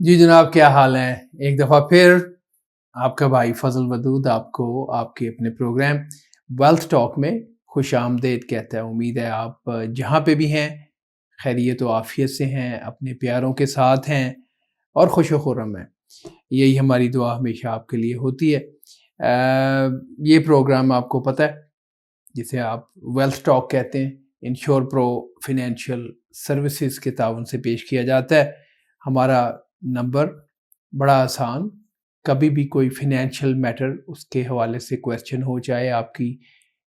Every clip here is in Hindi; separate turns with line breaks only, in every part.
जी जनाब, क्या हाल है? एक दफ़ा फिर आपका भाई फजल वदूद आपको आपके अपने प्रोग्राम वेल्थ टॉक में खुशामदीद कहता है। उम्मीद है आप जहाँ पे भी हैं खैरियत व आफियत से हैं, अपने प्यारों के साथ हैं और खुश व खुर्रम हैं। यही हमारी दुआ हमेशा आपके लिए होती है। ये प्रोग्राम आपको पता है जिसे आप वेल्थ टॉक कहते हैं, इंश्योर प्रो फाइनेंशियल सर्विसेज के ताउन से पेश किया जाता है। हमारा नंबर बड़ा आसान, कभी भी कोई फाइनेंशियल मैटर उसके हवाले से क्वेश्चन हो, चाहे आपकी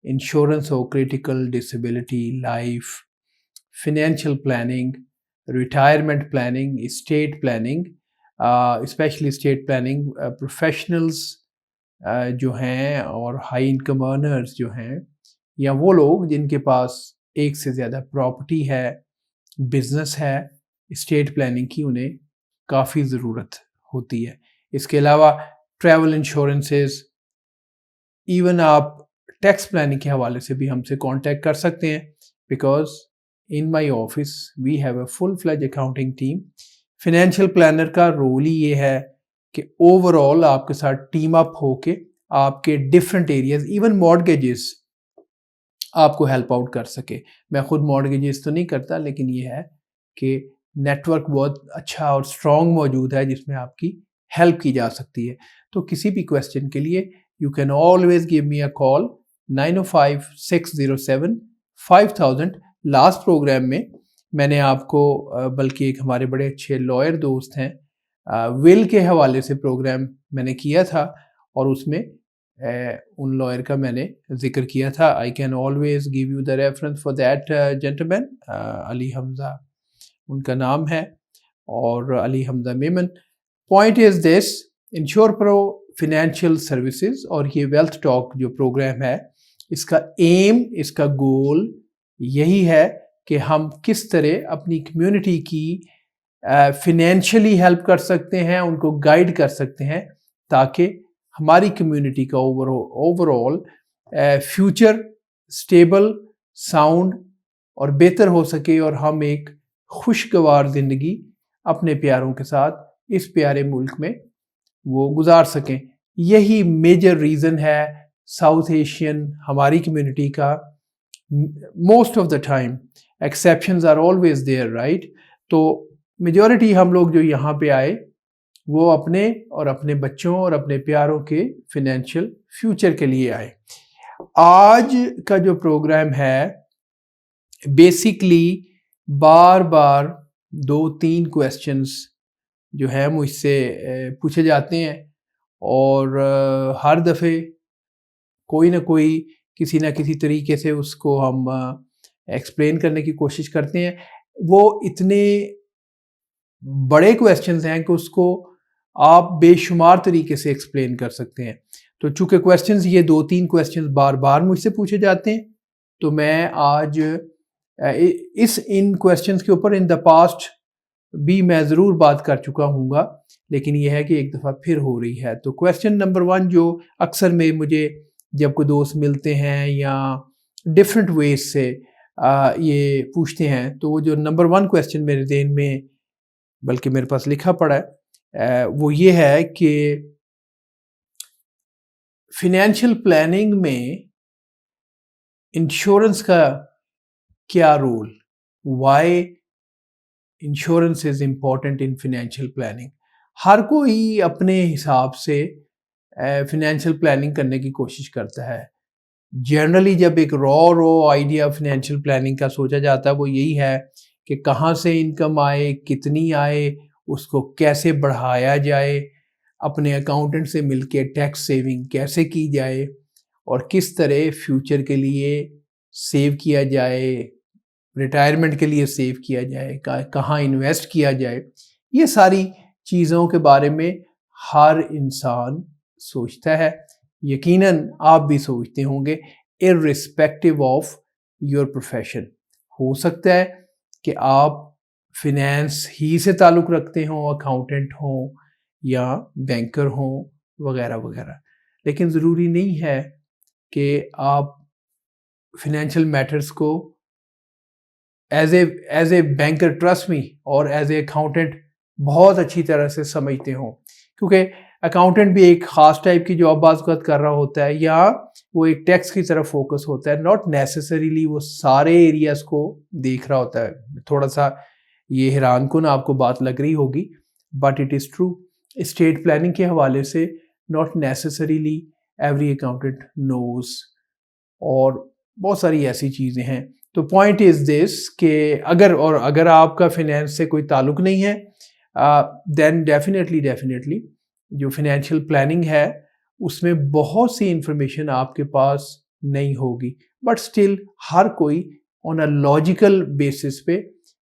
इंश्योरेंस हो, critical disability, life, financial planning, retirement planning, state planning, specially state planning, professionals जो हैं और हाई इनकम अर्नर्स जो हैं, या वो लोग जिनके पास एक से ज़्यादा प्रॉपर्टी है, बिजनेस है, स्टेट प्लानिंग की उन्हें काफ़ी ज़रूरत होती है। इसके अलावा ट्रैवल इंश्योरेंसेस, इवन आप टैक्स प्लानिंग के हवाले से भी हमसे कांटेक्ट कर सकते हैं, because in my office we have a full fledge accounting team. Financial planner का रोल ही ये है कि ओवरऑल आपके साथ टीम अप होके आपके डिफरेंट एरियाज, इवन मॉर्गेजेस, आपको हेल्प आउट कर सके। मैं खुद मॉर्गेजेस तो नहीं करता, लेकिन ये है कि नेटवर्क बहुत अच्छा और स्ट्रॉन्ग मौजूद है जिसमें आपकी हेल्प की जा सकती है। तो किसी भी क्वेश्चन के लिए you can always give me a call 905-607-5000। Last program में मैंने आपको बल्कि एक हमारे बड़े अच्छे लॉयर दोस्त हैं विल के हवाले से प्रोग्राम मैंने किया था, और उसमें उन लॉयर का मैंने जिक्र किया था। I can always give you the reference for that gentleman, Ali Hamza उनका नाम है, और Ali Hamza Memon. Point is this, ensure pro financial services और ये वेल्थ टॉक जो प्रोग्राम है, इसका एम, इसका गोल यही है कि हम किस तरह अपनी कम्युनिटी की फिनेंशियली हेल्प कर सकते हैं, उनको गाइड कर सकते हैं, ताकि हमारी कम्युनिटी का ओवरऑल फ्यूचर स्टेबल, साउंड और बेहतर हो सके, और हम एक खुशगवार ज़िंदगी अपने प्यारों के साथ इस प्यारे मुल्क में वो गुजार सकें। यही मेजर रीज़न है साउथ एशियन हमारी कम्युनिटी का। Most of the time, exceptions are always there, right? तो मेजॉरिटी हम लोग जो यहाँ पे आए वो अपने और अपने बच्चों और अपने प्यारों के फिनेंशियल फ्यूचर के लिए आए। आज का जो प्रोग्राम है बेसिकली बार बार 2-3 क्वेश्चंस जो है मुझसे पूछे जाते हैं, और हर दफ़े कोई ना कोई किसी ना किसी तरीके से उसको हम एक्सप्लेन करने की कोशिश करते हैं। वो इतने बड़े क्वेश्चंस हैं कि उसको आप बेशुमार तरीके से एक्सप्लेन कर सकते हैं। तो चूंकि क्वेश्चंस ये 2-3 क्वेश्चंस बार बार मुझसे पूछे जाते हैं, तो मैं आज इन क्वेश्चंस के ऊपर इन द पास्ट भी मैं ज़रूर बात कर चुका हूँगा, लेकिन यह है कि एक दफ़ा फिर हो रही है। तो क्वेश्चन नंबर 1 जो अक्सर में मुझे जब कोई दोस्त मिलते हैं या डिफरेंट वेज से ये पूछते हैं, तो वो जो नंबर 1 क्वेश्चन मेरे ज़हन में, बल्कि मेरे पास लिखा पड़ा है, वो ये है कि फिनेंशियल प्लानिंग में इंश्योरेंस का क्या role, why insurance is important in financial planning. हर कोई अपने हिसाब से फिनेंशियल प्लानिंग करने की कोशिश करता है। जनरली जब एक रॉ आइडिया फाइनेंशियल प्लानिंग का सोचा जाता है, वो यही है कि कहाँ से इनकम आए, कितनी आए, उसको कैसे बढ़ाया जाए, अपने अकाउंटेंट से मिलके टैक्स सेविंग कैसे की जाए, और किस तरह फ्यूचर के लिए सेव किया जाए, रिटायरमेंट के लिए सेव किया जाए, कहाँ इन्वेस्ट किया जाए। ये सारी चीज़ों के बारे में हर इंसान सोचता है। यकीनन आप भी सोचते होंगे, इर्रिस्पेक्टिव ऑफ योर प्रोफेशन। हो सकता है कि आप फिनेंस ही से ताल्लुक़ रखते हों, अकाउंटेंट हों या बैंकर हों, वगैरह वगैरह, लेकिन ज़रूरी नहीं है कि आप फिनेंशियल मैटर्स को as a banker, trust me, और एज ए अकाउंटेंट बहुत अच्छी तरह से समझते हों, क्योंकि अकाउंटेंट भी एक ख़ास टाइप की जॉब बाज़ वक़्त कर रहा होता है, या वो एक टैक्स की तरफ फोकस होता है, नॉट नेसेसरीली वो सारे एरियाज़ को देख रहा होता है। थोड़ा सा ये हैरान कुन आपको बात लग रही होगी, but it is true. State planning के हवाले से not necessarily every accountant knows, और बहुत सारी ऐसी चीज़ें हैं। तो पॉइंट इज़ दिस कि अगर आपका फिनेंस से कोई ताल्लुक नहीं है, देन डेफिनेटली जो फाइनेंशियल प्लानिंग है उसमें बहुत सी इंफॉर्मेशन आपके पास नहीं होगी, बट स्टिल हर कोई ऑन अ लॉजिकल बेसिस पे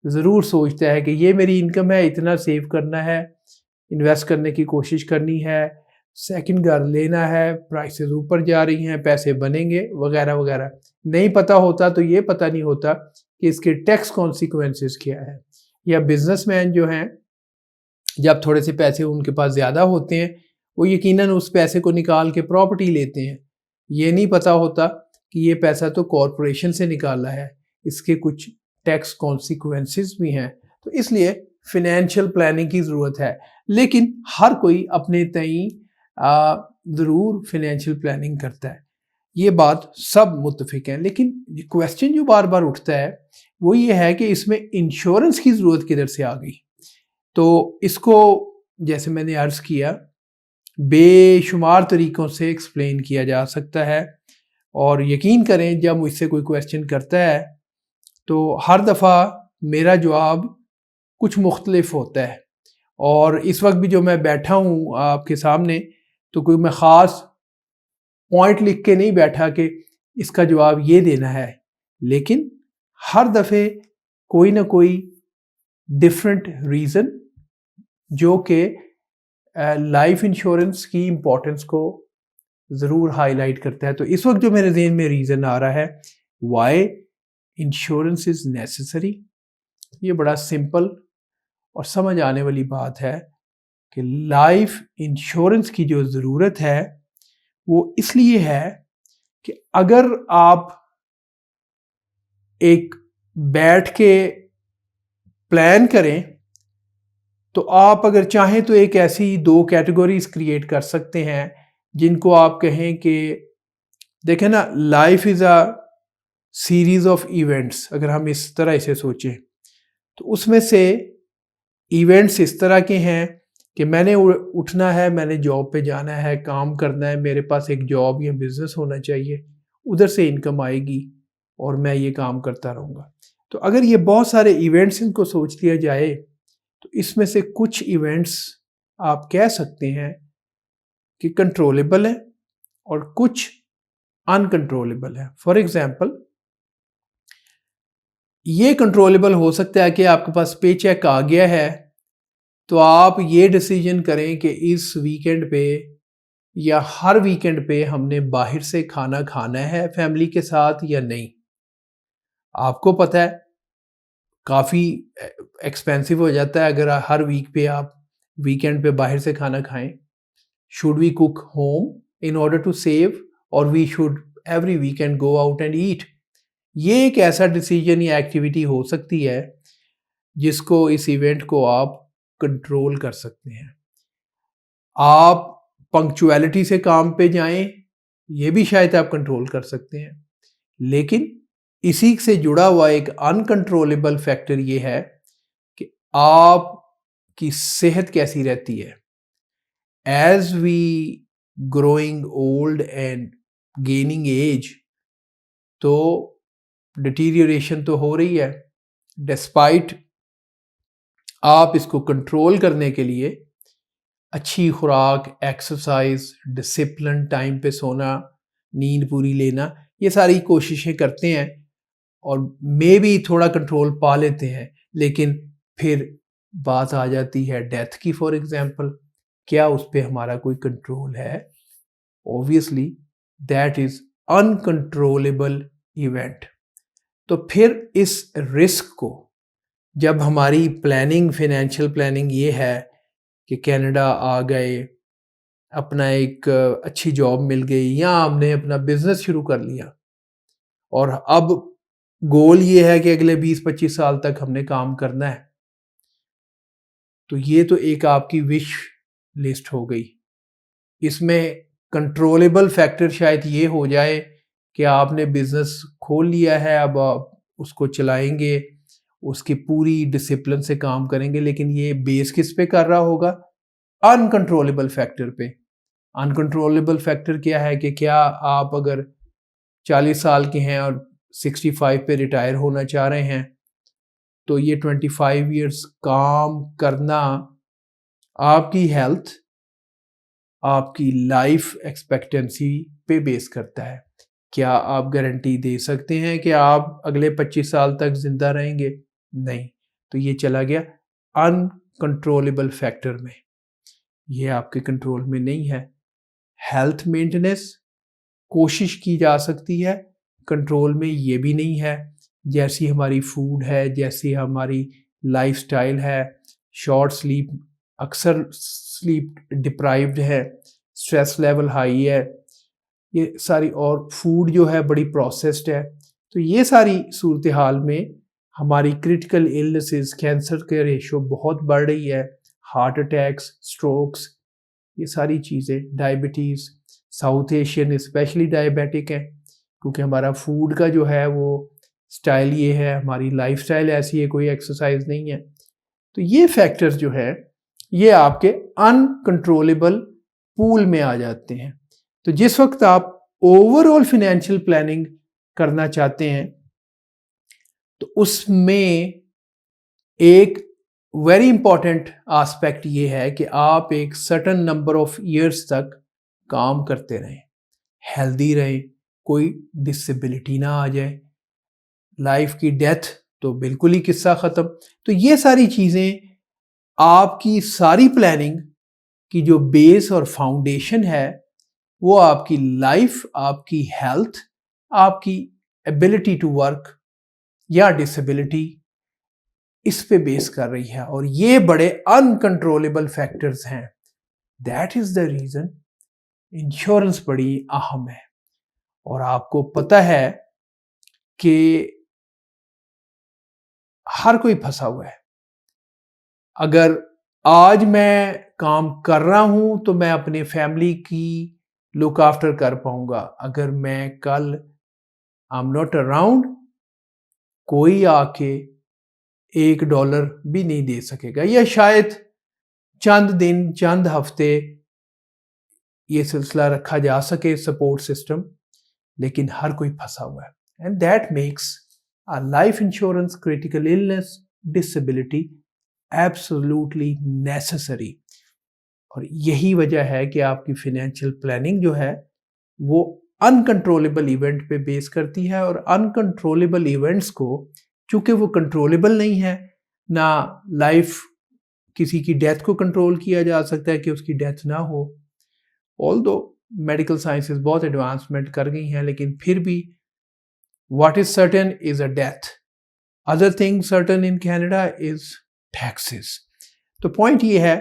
ज़रूर सोचता है कि ये मेरी इनकम है, इतना सेव करना है, इन्वेस्ट करने की कोशिश करनी है, सेकंड घर लेना है, प्राइसेस ऊपर जा रही हैं, पैसे बनेंगे वगैरह वगैरह। नहीं पता होता तो ये पता नहीं होता कि इसके टैक्स कॉन्सिक्वेंसेस क्या है। या बिजनेसमैन जो हैं, जब थोड़े से पैसे उनके पास ज़्यादा होते हैं, वो यकीनन उस पैसे को निकाल के प्रॉपर्टी लेते हैं। ये नहीं पता होता कि ये पैसा तो कॉरपोरेशन से निकाला है, इसके कुछ टैक्स कॉन्सिक्वेंसेस भी हैं। तो इसलिए फिनेंशियल प्लानिंग की ज़रूरत है, लेकिन हर कोई अपने तई ज़रूर फिनेंशियल प्लानिंग करता है, ये बात सब मुत्तफिक हैं। लेकिन क्वेश्चन जो बार बार उठता है वो ये है कि इसमें इंश्योरेंस की ज़रूरत किधर से आ गई। तो इसको, जैसे मैंने अर्ज़ किया, बेशुमार तरीक़ों से एक्सप्लेन किया जा सकता है, और यकीन करें जब मुझसे कोई क्वेश्चन करता है तो हर दफ़ा मेरा जवाब कुछ मुख्तलिफ होता है। और इस वक्त भी जो मैं बैठा हूँ आपके सामने, तो कोई मैं ख़ास पॉइंट लिख के नहीं बैठा कि इसका जवाब ये देना है, लेकिन हर दफ़े कोई ना कोई डिफरेंट रीज़न जो कि लाइफ इंश्योरेंस की इम्पोर्टेंस को ज़रूर हाईलाइट करता है। तो इस वक्त जो मेरे ज़हन में रीज़न आ रहा है वाई इंश्योरेंस इज़ नेसेसरी, ये बड़ा सिंपल और समझ आने वाली बात है कि लाइफ इंश्योरेंस की जो ज़रूरत है वो इसलिए है कि अगर आप एक बैठ के प्लान करें, तो आप अगर चाहें तो एक ऐसी 2 कैटेगरीज क्रिएट कर सकते हैं जिनको आप कहें कि देखें ना, life is a series of events. अगर हम इस तरह इसे सोचें तो उसमें से इवेंट्स इस तरह के हैं कि मैंने उठना है, मैंने जॉब पे जाना है, काम करना है, मेरे पास एक जॉब या बिजनेस होना चाहिए, उधर से इनकम आएगी और मैं ये काम करता रहूँगा। तो अगर ये बहुत सारे इवेंट्स इनको सोच लिया जाए तो इसमें से कुछ इवेंट्स आप कह सकते हैं कि कंट्रोलेबल है और कुछ अनकंट्रोलेबल है। फॉर एग्जांपल, ये कंट्रोलेबल हो सकता है कि आपके पास पे चेक आ गया है, तो आप ये डिसीजन करें कि इस वीकेंड पे या हर वीकेंड पे हमने बाहर से खाना खाना है फैमिली के साथ या नहीं। आपको पता है काफ़ी एक्सपेंसिव हो जाता है अगर हर वीक पे आप वीकेंड पे बाहर से खाना खाएं। Should we cook home in order to save, और we should every weekend go out and eat? ये एक ऐसा डिसीजन या एक्टिविटी हो सकती है जिसको, इस इवेंट को आप कंट्रोल कर सकते हैं। आप पंक्चुअलिटी से काम पे जाएं, ये भी शायद आप कंट्रोल कर सकते हैं। लेकिन इसी से जुड़ा हुआ एक अनकंट्रोलेबल फैक्टर ये है कि आपकी सेहत कैसी रहती है। As we growing old and gaining age, तो डिटीरियोरेशन तो हो रही है। डिस्पाइट आप इसको कंट्रोल करने के लिए अच्छी खुराक, एक्सरसाइज, डिसिप्लिन, टाइम पे सोना, नींद पूरी लेना, ये सारी कोशिशें करते हैं और मे भी थोड़ा कंट्रोल पा लेते हैं। लेकिन फिर बात आ जाती है डेथ की। फॉर एग्जांपल, क्या उस पर हमारा कोई कंट्रोल है? Obviously that is uncontrollable event. तो फिर इस रिस्क को, जब हमारी प्लानिंग, फाइनेंशियल प्लानिंग ये है कि कनाडा आ गए, अपना एक अच्छी जॉब मिल गई, या हमने अपना बिजनेस शुरू कर लिया और अब गोल ये है कि अगले 20-25 साल तक हमने काम करना है, तो ये तो एक आपकी विश लिस्ट हो गई। इसमें कंट्रोलेबल फैक्टर शायद ये हो जाए कि आपने बिजनेस खोल लिया है, अब आप उसको चलाएंगे, उसकी पूरी डिसिप्लिन से काम करेंगे, लेकिन ये बेस किस पे कर रहा होगा? अनकंट्रोलेबल फैक्टर पे। अनकंट्रोलेबल फैक्टर क्या है कि क्या आप अगर 40 साल के हैं और 65 पे रिटायर होना चाह रहे हैं, तो ये 25 इयर्स काम करना आपकी हेल्थ, आपकी लाइफ एक्सपेक्टेंसी पे बेस करता है। क्या आप गारंटी दे सकते हैं कि आप अगले 25 साल तक जिंदा रहेंगे? नहीं। तो ये चला गया अनकंट्रोलेबल फैक्टर में, ये आपके कंट्रोल में नहीं है। हेल्थ मेंटेनेंस कोशिश की जा सकती है, कंट्रोल में ये भी नहीं है। जैसी हमारी फूड है, जैसी हमारी लाइफस्टाइल है, शॉर्ट स्लीप, अक्सर स्लीप डिप्राइव्ड है, स्ट्रेस लेवल हाई है, ये सारी, और फूड जो है बड़ी प्रोसेस्ड है। तो ये सारी सूरत हाल में हमारी क्रिटिकल इलनेसेस, कैंसर के रेशो बहुत बढ़ रही है, हार्ट अटैक्स, स्ट्रोक्स, ये सारी चीज़ें, diabetes, south Asian specially diabetic है, क्योंकि हमारा फूड का जो है वो स्टाइल ये है, हमारी लाइफस्टाइल ऐसी है, कोई एक्सरसाइज नहीं है। तो ये फैक्टर्स जो है ये आपके अनकंट्रोलेबल पूल में आ जाते हैं। तो जिस वक्त आप ओवरऑल फाइनेंशियल प्लानिंग करना चाहते हैं, तो उसमें एक वेरी इंपॉर्टेंट एस्पेक्ट ये है कि आप एक सर्टन नंबर ऑफ इयर्स तक काम करते रहें, हेल्दी रहें, कोई डिसेबिलिटी ना आ जाए, लाइफ की डेथ तो बिल्कुल ही किस्सा ख़त्म। तो ये सारी चीज़ें, आपकी सारी प्लानिंग की जो बेस और फाउंडेशन है वो आपकी लाइफ, आपकी हेल्थ, आपकी एबिलिटी टू वर्क या डिसेबिलिटी, इस पे बेस कर रही है, और ये बड़े अनकंट्रोलेबल फैक्टर्स हैं। That is the reason insurance बड़ी अहम है। और आपको पता है कि हर कोई फंसा हुआ है। अगर आज मैं काम कर रहा हूं तो मैं अपने फैमिली की लुक आफ्टर कर पाऊंगा, अगर मैं कल आई एम नॉट अराउंड, कोई आके $1 भी नहीं दे सकेगा, या शायद चंद दिन, चंद हफ्ते ये सिलसिला रखा जा सके सपोर्ट सिस्टम, लेकिन हर कोई फंसा हुआ है। And that makes a life insurance, critical illness, disability absolutely necessary. और यही वजह है कि आपकी फाइनेंशियल प्लानिंग जो है वो अनकंट्रोलेबल इवेंट पे बेस करती है, और अनकंट्रोलेबल इवेंट्स को, चूंकि वो कंट्रोलेबल नहीं है, ना लाइफ किसी की डेथ को कंट्रोल किया जा सकता है कि उसकी डेथ ना हो, ऑल्दो मेडिकल साइंसेस बहुत एडवांसमेंट कर गई हैं, लेकिन फिर भी what is certain is a death. Other thing certain in Canada is taxes. तो पॉइंट ये है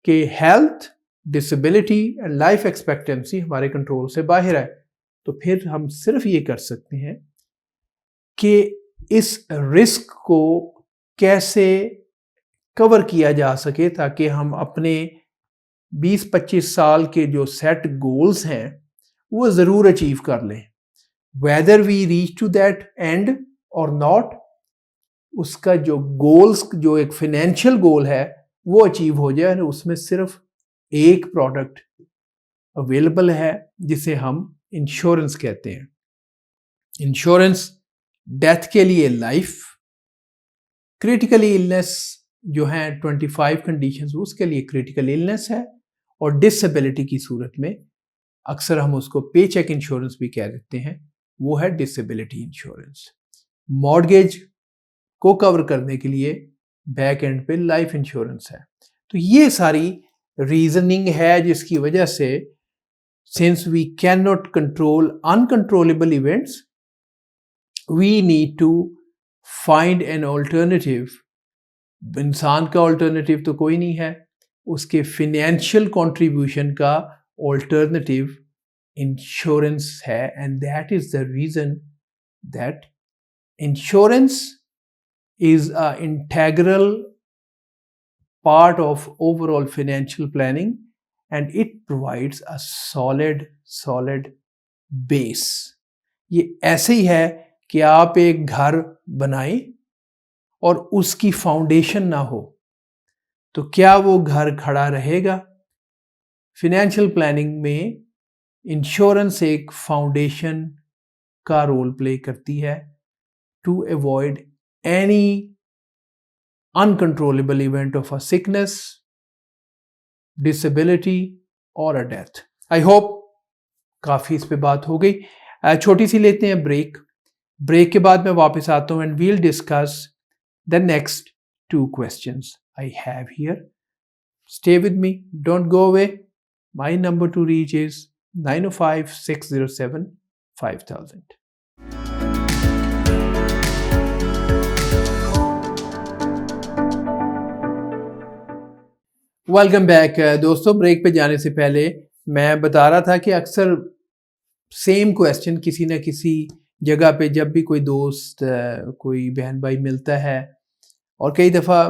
कि health, disability and life expectancy हमारे कंट्रोल से बाहर है। तो फिर हम सिर्फ ये कर सकते हैं कि इस रिस्क को कैसे कवर किया जा सके, ताकि हम अपने 20-25 साल के जो सेट गोल्स हैं वो ज़रूर अचीव कर लें। Whether we reach to that end और नॉट, उसका जो गोल्स, जो एक फाइनेंशियल गोल है वो अचीव हो जाए। उसमें सिर्फ एक प्रोडक्ट अवेलेबल है जिसे हम इंश्योरेंस कहते हैं। इंश्योरेंस डेथ के लिए लाइफ, क्रिटिकल इलनेस जो है 25 कंडीशंस, उसके लिए क्रिटिकल इलनेस है, और डिसेबिलिटी की सूरत में अक्सर हम उसको पे चेक इंश्योरेंस भी कह देते हैं, वो है डिसेबिलिटी इंश्योरेंस। मॉर्गेज को कवर करने के लिए बैक एंड पे लाइफ इंश्योरेंस है। तो ये सारी रीजनिंग है जिसकी वजह से, since we can not control uncontrollable events, we need to find an alternative. इंसान का ऑल्टरनेटिव तो कोई नहीं है, उसके फिनेंशियल कंट्रीब्यूशन का ऑल्टरनेटिव इंश्योरेंस है। And that is the reason that insurance is an integral part of overall financial planning, and it provides a solid base. ये ऐसे ही है कि आप एक घर बनाएं और उसकी फाउंडेशन ना हो तो क्या वो घर खड़ा रहेगा? फिनेंशियल प्लानिंग में इंश्योरेंस एक फाउंडेशन का रोल प्ले करती है to avoid any uncontrollable event of a sickness, disability और अ डेथ। आई होप काफ़ी इस पे बात हो गई। छोटी सी लेते हैं ब्रेक। ब्रेक के बाद मैं वापस आता हूँ and we'll discuss the next 2 questions I have here. Stay with me, don't go away. My number to reach is 905-607-5000. Welcome back दोस्तों। ब्रेक पे जाने से पहले मैं बता रहा था कि अक्सर सेम क्वेश्चन किसी न किसी जगह पे जब भी कोई दोस्त कोई बहन भाई मिलता है और कई दफ़ा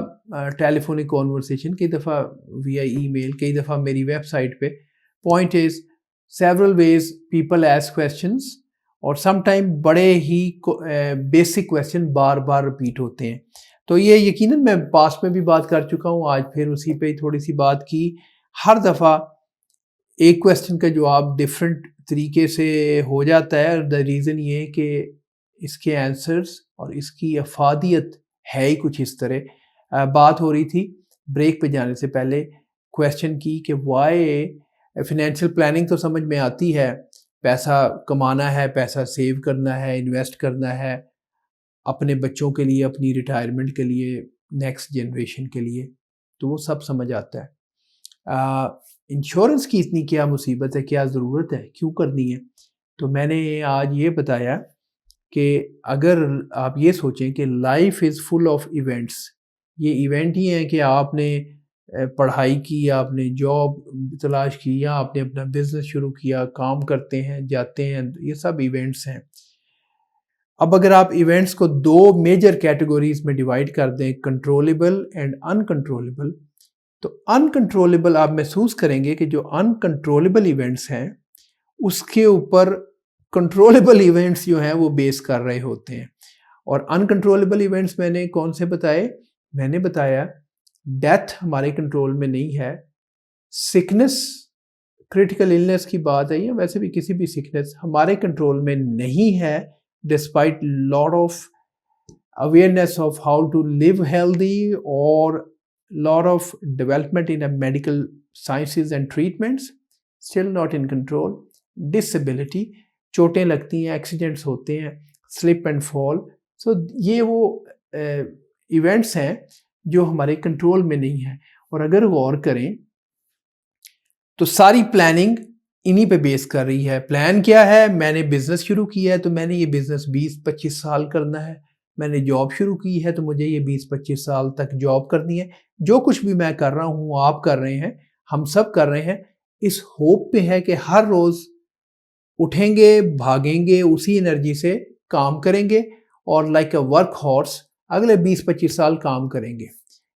टेलीफोनिक कॉन्वर्सेशन, कई दफ़ा विया ईमेल, कई दफ़ा मेरी वेबसाइट पे, point is several ways people ask questions और समटाइम बड़े ही बेसिक क्वेश्चन बार बार रिपीट होते हैं। तो ये यकीनन मैं पास्ट में भी बात कर चुका हूँ, आज फिर उसी पे थोड़ी सी बात की। हर दफ़ा एक क्वेश्चन का जवाब डिफरेंट तरीके से हो जाता है। द रीज़न ये कि इसके आंसर्स और इसकी अफादियत है ही कुछ इस तरह। बात हो रही थी ब्रेक पे जाने से पहले क्वेश्चन की कि वाई फिनेंशियल प्लानिंग तो समझ में आती है, पैसा कमाना है, पैसा सेव करना है, इन्वेस्ट करना है अपने बच्चों के लिए, अपनी रिटायरमेंट के लिए, नेक्स्ट जनरेशन के लिए, तो वो सब समझ आता है। इंश्योरेंस की इतनी क्या मुसीबत है, क्या ज़रूरत है, क्यों करनी है? तो मैंने आज ये बताया कि अगर आप ये सोचें कि life is full of events, ये इवेंट ही हैं कि आपने पढ़ाई की, आपने जॉब तलाश की, या आपने अपना बिजनेस शुरू किया, काम करते हैं, जाते हैं, ये सब इवेंट्स हैं। अब अगर आप इवेंट्स को 2 मेजर कैटेगरीज में डिवाइड कर दें, कंट्रोलेबल एंड अनकंट्रोलेबल, तो अनकंट्रोलेबल आप महसूस करेंगे कि जो अनकंट्रोलेबल इवेंट्स हैं उसके ऊपर कंट्रोलेबल इवेंट्स जो हैं वो बेस कर रहे होते हैं। और अनकंट्रोलेबल इवेंट्स मैंने कौन से बताए? मैंने बताया डेथ हमारे कंट्रोल में नहीं है, सिकनेस, क्रिटिकल इलनेस की बात है, या वैसे भी किसी भी सिकनेस हमारे कंट्रोल में नहीं है, despite lot of awareness of how to live healthy और lot of development in a medical sciences and treatments, still not in control. Disability, चोटें लगती हैं, एक्सीडेंट्स होते हैं, स्लिप एंड फॉल, सो ये वो इवेंट्स हैं जो हमारे कंट्रोल में नहीं है। और अगर गौर करें तो सारी प्लानिंग इन्हीं पे बेस कर रही है। प्लान क्या है? मैंने बिजनेस शुरू किया है तो मैंने ये बिजनेस 20-25 साल करना है। मैंने जॉब शुरू की है तो मुझे ये 20-25 साल तक जॉब करनी है। जो कुछ भी मैं कर रहा हूँ, आप कर रहे हैं, हम सब कर रहे हैं, इस होप पे है कि हर रोज़ उठेंगे, भागेंगे, उसी एनर्जी से काम करेंगे और लाइक अ वर्क हॉर्स अगले 20-25 साल काम करेंगे।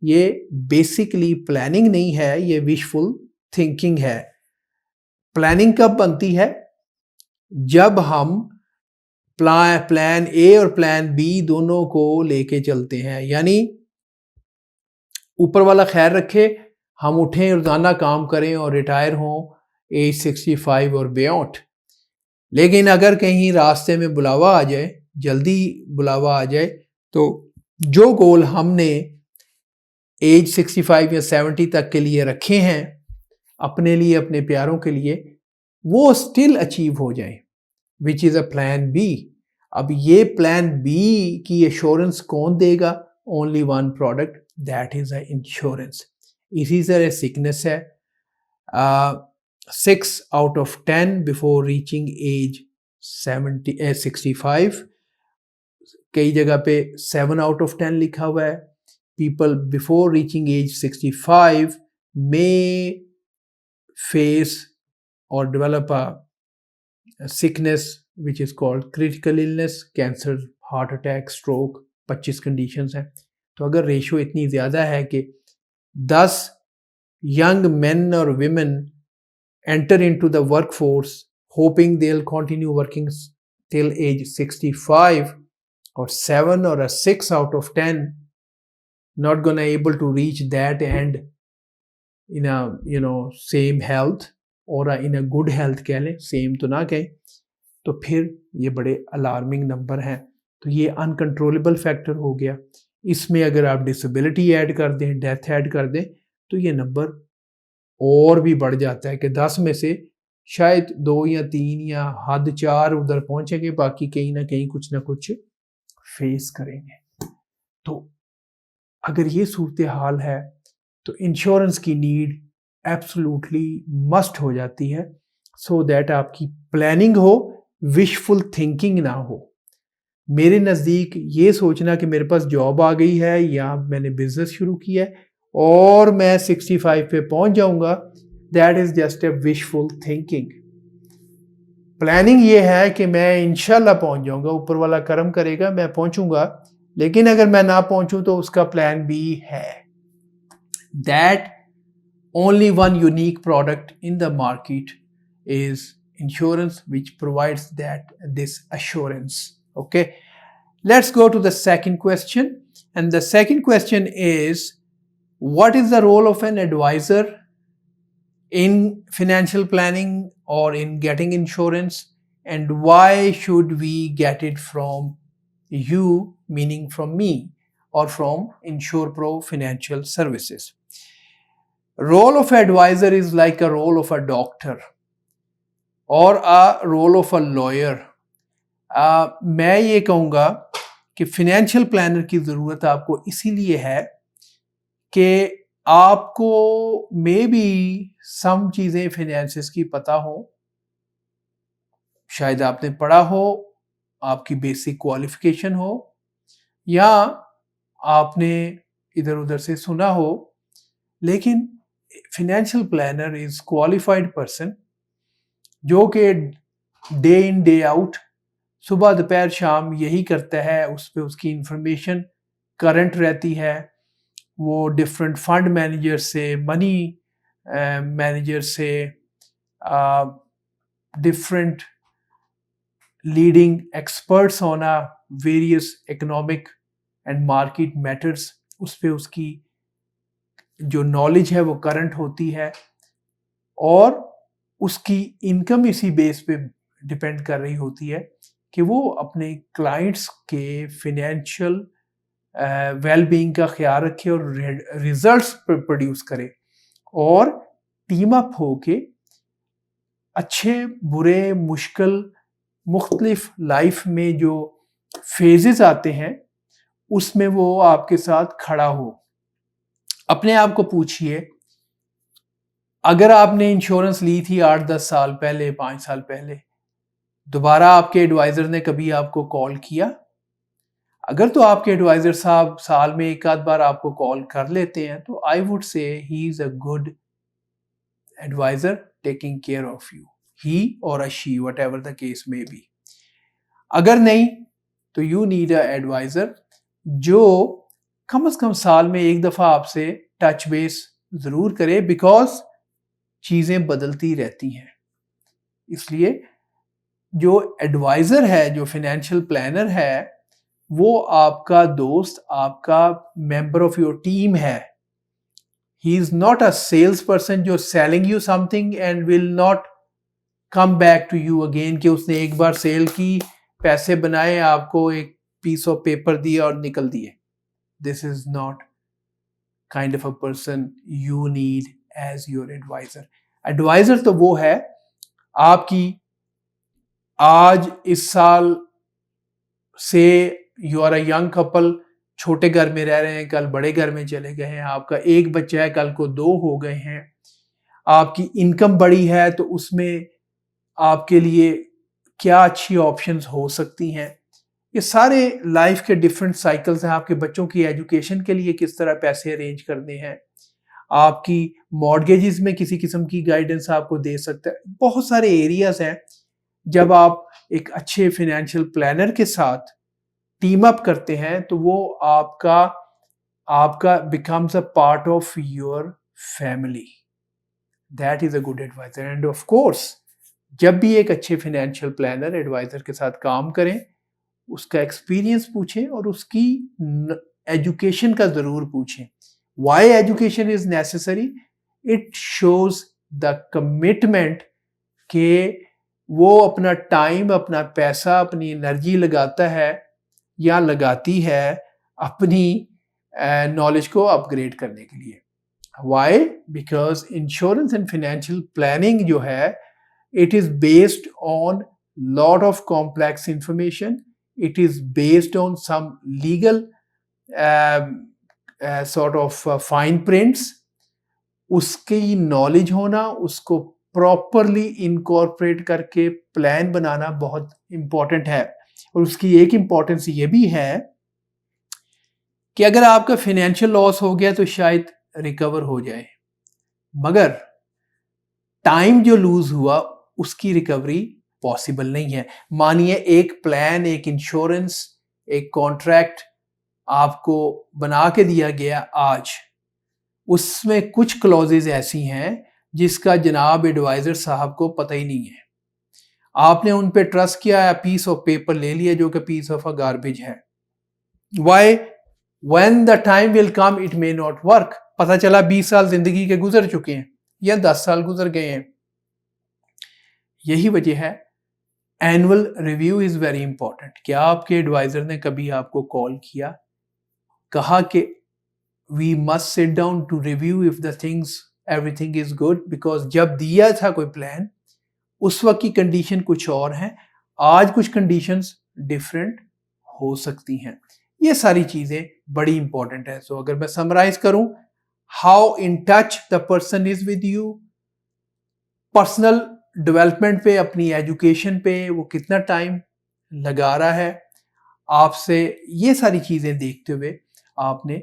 ये बेसिकली प्लानिंग नहीं है, ये विशफुल थिंकिंग है। प्लानिंग कब बनती है? जब हम प्लान ए और प्लान बी दोनों को लेके चलते हैं, यानी ऊपर वाला खैर रखे, हम उठें, रोजाना काम करें और रिटायर हों एज 65 और बियॉन्ड। लेकिन अगर कहीं रास्ते में बुलावा आ जाए, जल्दी बुलावा आ जाए, तो जो गोल हमने एज 65 या 70 तक के लिए रखे हैं अपने लिए, अपने प्यारों के लिए, वो स्टिल अचीव हो जाए, which is a plan B. अब ये प्लान बी की एश्योरेंस कौन देगा? Only one product, that is a insurance. इसी तरह सिकनेस है, 6 out of 10 before reaching age 65, कई जगह पे 7 out of 10 लिखा हुआ है। People before reaching age 65 may face or develop a sickness which is called critical illness, cancer, heart attack, stroke, 25 conditions हैं। तो अगर रेशियो इतनी ज़्यादा है कि 10 young men or women enter into the workforce hoping they'll continue working till age 65, or 7 or a 6 out of 10 not gonna able to reach that end in a same health or in a good health कह लें, सेम तो ना कहें, तो फिर ये बड़े अलार्मिंग नंबर हैं। तो ये अनकंट्रोलेबल फैक्टर हो गया। इसमें अगर आप डिसेबिलिटी ऐड कर दें, डेथ ऐड कर दें, तो ये नंबर और भी बढ़ जाता है कि 10 में से शायद 2 या 3 या हद 4 उधर पहुंचेंगे, बाकी कहीं ना कहीं कुछ ना कुछ फेस करेंगे। तो अगर ये सूरत हाल है तो इंश्योरेंस की नीड एब्सोल्युटली मस्ट हो जाती है, सो दैट आपकी प्लानिंग हो, विशफुल थिंकिंग ना हो। मेरे नज़दीक ये सोचना कि मेरे पास जॉब आ गई है या मैंने बिजनेस शुरू किया है और मैं 65 पे पहुंच जाऊंगा, that is just a wishful thinking. Planning ये है कि मैं इंशाल्लाह पहुंच जाऊंगा, ऊपर वाला करम करेगा, मैं पहुंचूंगा। लेकिन अगर मैं ना पहुंचूं तो उसका प्लान भी है। That only one unique product in the market is insurance, which provides this assurance. Okay, let's go to the second question, and the second question is, what is the role of an advisor in financial planning or in getting insurance, and why should we get it from you, meaning from me, or from InsurePro Financial Services? Role of advisor is like a role of a doctor or a role of a lawyer. मैं ये कहूँगा कि फिनेंशियल प्लानर की ज़रूरत आपको इसीलिए है कि आपको मे बी सम चीज़ें फिनेंसेस की पता हो, शायद आपने पढ़ा हो, आपकी बेसिक क्वालिफिकेशन हो, या आपने इधर उधर से सुना हो, लेकिन financial planner is qualified person जो कि डे इन डे आउट, सुबह दोपहर शाम यही करता है, उस पर उसकी इंफॉर्मेशन करंट रहती है। वो डिफरेंट फंड मैनेजर से, मनी मैनेजर से, डिफरेंट लीडिंग एक्सपर्ट्स होना various economic and market matters, उस पर उसकी जो नॉलेज है वो करंट होती है, और उसकी इनकम इसी बेस पे डिपेंड कर रही होती है कि वो अपने क्लाइंट्स के फिनेंशियल वेलबींग का ख्याल रखे और रिजल्ट्स प्रोड्यूस करे, और टीम अप होके अच्छे बुरे मुश्किल मुख्तलिफ लाइफ में जो फेजेस आते हैं उसमें वो आपके साथ खड़ा हो। अपने आप को पूछिए, अगर आपने इंश्योरेंस ली थी 8-10 साल पहले, 5 साल पहले, दोबारा आपके एडवाइजर ने कभी आपको कॉल किया? अगर तो आपके एडवाइजर साहब साल में एक आध बार आपको कॉल कर लेते हैं तो I would say he is a good adviser taking care of you, he और a she, whatever the case may be. अगर नहीं तो यू नीड अ एडवाइजर जो कम से कम साल में एक दफा आपसे टच बेस जरूर करे, बिकॉज चीजें बदलती रहती हैं। इसलिए जो एडवाइजर है, जो फाइनेंशियल प्लानर है, वो आपका दोस्त, आपका मेंबर ऑफ योर टीम है। He is not a sales person जो selling you something and will not come back to you again, कि उसने एक बार सेल की, पैसे बनाए, आपको एक पीस ऑफ पेपर दिया और निकल दिए। This is not kind of a person you need as your adviser. Adviser तो वो है आपकी, आज इस साल से you are a young couple, छोटे घर में रह रहे हैं, कल बड़े घर में चले गए हैं, आपका एक बच्चा है, कल को 2 हो गए हैं, आपकी इनकम बड़ी है, तो उसमें आपके लिए क्या अच्छी ऑप्शंस हो सकती हैं। ये सारे लाइफ के डिफरेंट साइकिल्स हैं। आपके बच्चों की एजुकेशन के लिए किस तरह पैसे अरेंज करने हैं, आपकी मॉर्गेजेस में किसी किस्म की गाइडेंस आपको दे सकता है। बहुत सारे एरियाज हैं। जब आप एक अच्छे फाइनेंशियल प्लानर के साथ टीम अप करते हैं तो वो आपका आपका becomes a part of your family. That is a good advisor. And of course, जब भी एक अच्छे फाइनेंशियल प्लानर एडवाइजर के साथ काम करें, उसका एक्सपीरियंस पूछें और उसकी एजुकेशन का ज़रूर पूछें. Why education is necessary? It shows the commitment कि वो अपना टाइम, अपना पैसा, अपनी एनर्जी लगाता है या लगाती है अपनी नॉलेज को अपग्रेड करने के लिए. Why? Because insurance and financial planning जो है, it is based on lot of complex information. It is based on some legal sort of fine prints. उसकी नॉलेज होना, उसको प्रॉपरली इनकॉर्पोरेट करके प्लान बनाना बहुत इंपॉर्टेंट है. और उसकी एक इंपॉर्टेंस ये भी है कि अगर आपका फाइनेंशियल लॉस हो गया तो शायद रिकवर हो जाए, मगर टाइम जो लूज हुआ उसकी रिकवरी पॉसिबल नहीं है. मानिए एक प्लान, एक इंश्योरेंस, एक कॉन्ट्रैक्ट आपको बना के दिया गया आज, उसमें कुछ क्लॉजेज ऐसी हैं जिसका जनाब एडवाइजर साहब को पता ही नहीं है. आपने उन पे ट्रस्ट किया है, पीस ऑफ पेपर ले लिया जो कि पीस ऑफ अ गार्बेज है. Why? When the time will come it may not work. पता चला 20 साल जिंदगी के गुजर चुके हैं या 10 साल गुजर गए हैं. यही वजह है annual review is very important. क्या आपके एडवाइजर ने कभी आपको कॉल किया, कहा कि we must sit down to review if the things everything is good? Because जब दिया था कोई प्लान उस वक्त की कंडीशन कुछ और है, आज कुछ कंडीशंस डिफरेंट हो सकती हैं. ये सारी चीजें बड़ी इंपॉर्टेंट है. सो अगर मैं समराइज करूं, how in touch the person is with you, personal development पे, अपनी एजुकेशन पे वो कितना टाइम लगा रहा है आपसे, ये सारी चीजें देखते हुए आपने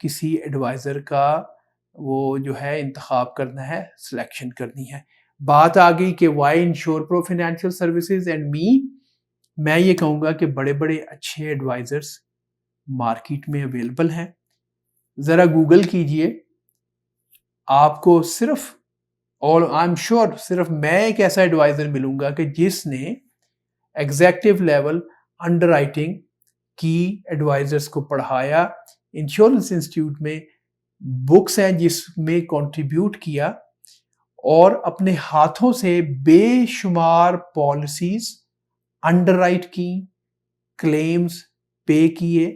किसी एडवाइजर का वो जो है इंतखाब करना है, सिलेक्शन करनी है. बात आ गई कि why insure pro financial services and me. मैं ये कहूँगा कि बड़े बड़े अच्छे एडवाइजर्स मार्केट में अवेलेबल हैं. ज़रा गूगल कीजिए, आपको सिर्फ, और आई एम श्योर सिर्फ मैं एक ऐसा एडवाइजर मिलूंगा कि जिसने एग्जेक्टिव लेवल अंडरराइटिंग की एडवाइजर्स को पढ़ाया. इंश्योरेंस इंस्टीट्यूट में बुक्स हैं जिसमें कंट्रीब्यूट किया और अपने हाथों से बेशुमार पॉलिसीज अंडरराइट की, क्लेम्स पे किए.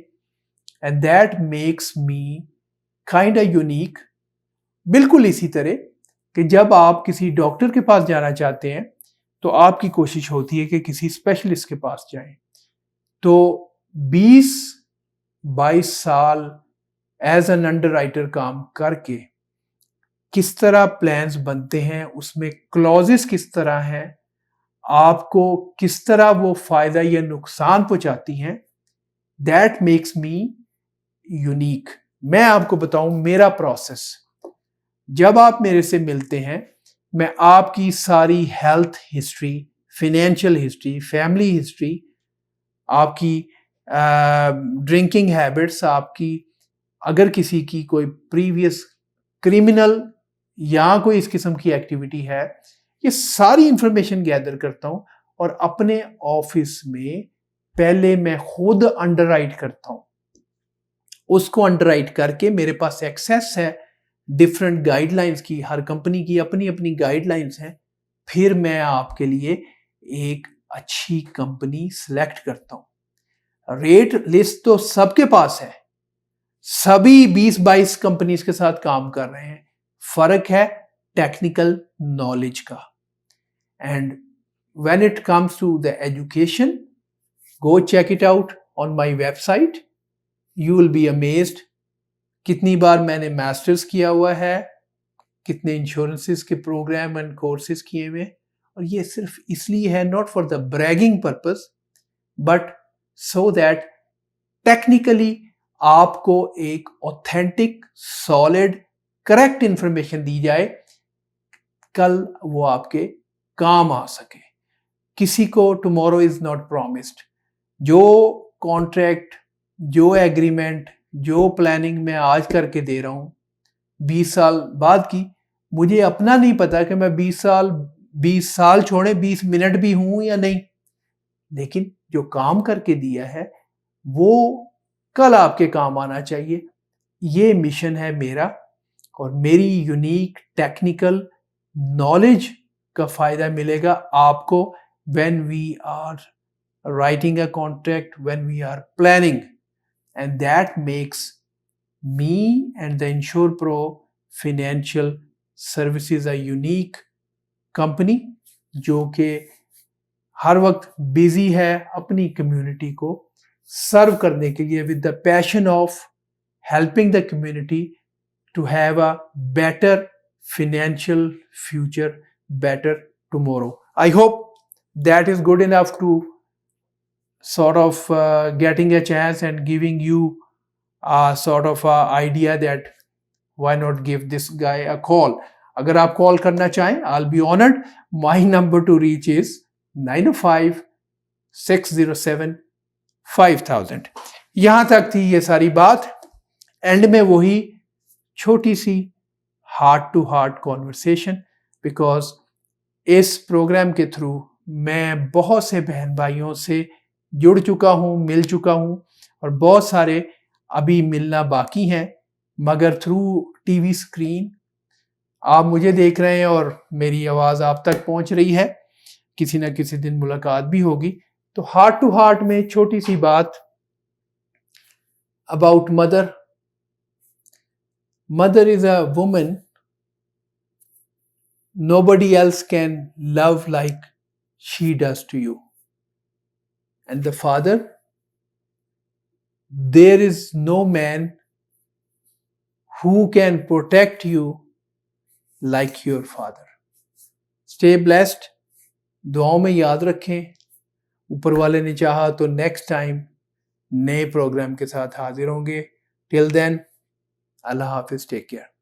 And that makes me kind of unique. बिल्कुल इसी तरह कि जब आप किसी डॉक्टर के पास जाना चाहते हैं तो आपकी कोशिश होती है कि किसी स्पेशलिस्ट के पास जाएं. तो 20-22 साल एज एन अंडरराइटर काम करके किस तरह प्लान्स बनते हैं, उसमें क्लॉजेस किस तरह हैं, आपको किस तरह वो फायदा या नुकसान पहुंचाती हैं, दैट मेक्स मी यूनिक. मैं आपको बताऊं मेरा प्रोसेस. जब आप मेरे से मिलते हैं, मैं आपकी सारी health history, financial history, family history, आपकी ड्रिंकिंग हैबिट्स, आपकी अगर किसी की कोई प्रीवियस क्रिमिनल या कोई इस किस्म की एक्टिविटी है, ये सारी इंफॉर्मेशन गैदर करता हूं और अपने ऑफिस में पहले मैं खुद अंडरराइट करता हूं. उसको अंडरराइट करके मेरे पास एक्सेस है डिफरेंट गाइडलाइंस की. हर कंपनी की अपनी अपनी गाइडलाइंस हैं. फिर मैं आपके लिए एक अच्छी कंपनी सिलेक्ट करता हूं. रेट लिस्ट तो सबके पास है, सभी 20-22 कंपनीज के साथ काम कर रहे हैं. फर्क है टेक्निकल नॉलेज का. And when it comes to the education, go check it out on my website. You will be amazed कितनी बार मैंने मास्टर्स किया हुआ है, कितने इंश्योरेंसेस के प्रोग्राम एंड कोर्सेज किए हुए. और ये सिर्फ इसलिए है, not for the bragging purpose, but so that technically आपको एक ऑथेंटिक, सॉलिड, करेक्ट इंफॉर्मेशन दी जाए, कल वो आपके काम आ सके. किसी को टुमारो इज नॉट प्रॉमिस्ड. जो कॉन्ट्रैक्ट, जो एग्रीमेंट, जो प्लानिंग मैं आज करके दे रहा हूँ 20 साल बाद की, मुझे अपना नहीं पता कि मैं 20 साल छोड़े 20 मिनट भी हूं या नहीं, लेकिन जो काम करके दिया है वो कल आपके काम आना चाहिए। ये मिशन है मेरा, और मेरी यूनिक टेक्निकल नॉलेज का फायदा मिलेगा आपको when we are writing a contract, when we are planning, and that makes me and the Insure Pro Financial Services a unique company जो कि हर वक्त बिजी है अपनी कम्युनिटी को सर्व करने के लिए, with the passion of helping the community to have a better financial future, better tomorrow. I hope that is good enough to sort of getting a chance and giving you sort of idea that why not give this guy a call. अगर आप कॉल करना चाहें, I'll be honored. My number to reach is 905-607-5000. यहां तक थी ये सारी बात। एंड में वही छोटी सी heart to heart conversation, because इस प्रोग्राम के थ्रू मैं बहुत से बहन भाइयों से जुड़ चुका हूं, मिल चुका हूं, और बहुत सारे अभी मिलना बाकी हैं, मगर थ्रू टीवी स्क्रीन आप मुझे देख रहे हैं और मेरी आवाज़ आप तक पहुंच रही है। किसी ना किसी दिन मुलाकात भी होगी। तो हार्ट टू हार्ट में छोटी सी बात about mother. Mother is a woman nobody else can love like she does to you. And the father, there is no man who can protect you like your father. Stay blessed. दुआओं में याद रखें। ऊपर वाले ने चाहा तो नेक्स्ट टाइम नए प्रोग्राम के साथ हाजिर होंगे। टिल देन, अल्लाह हाफिज, टेक केयर।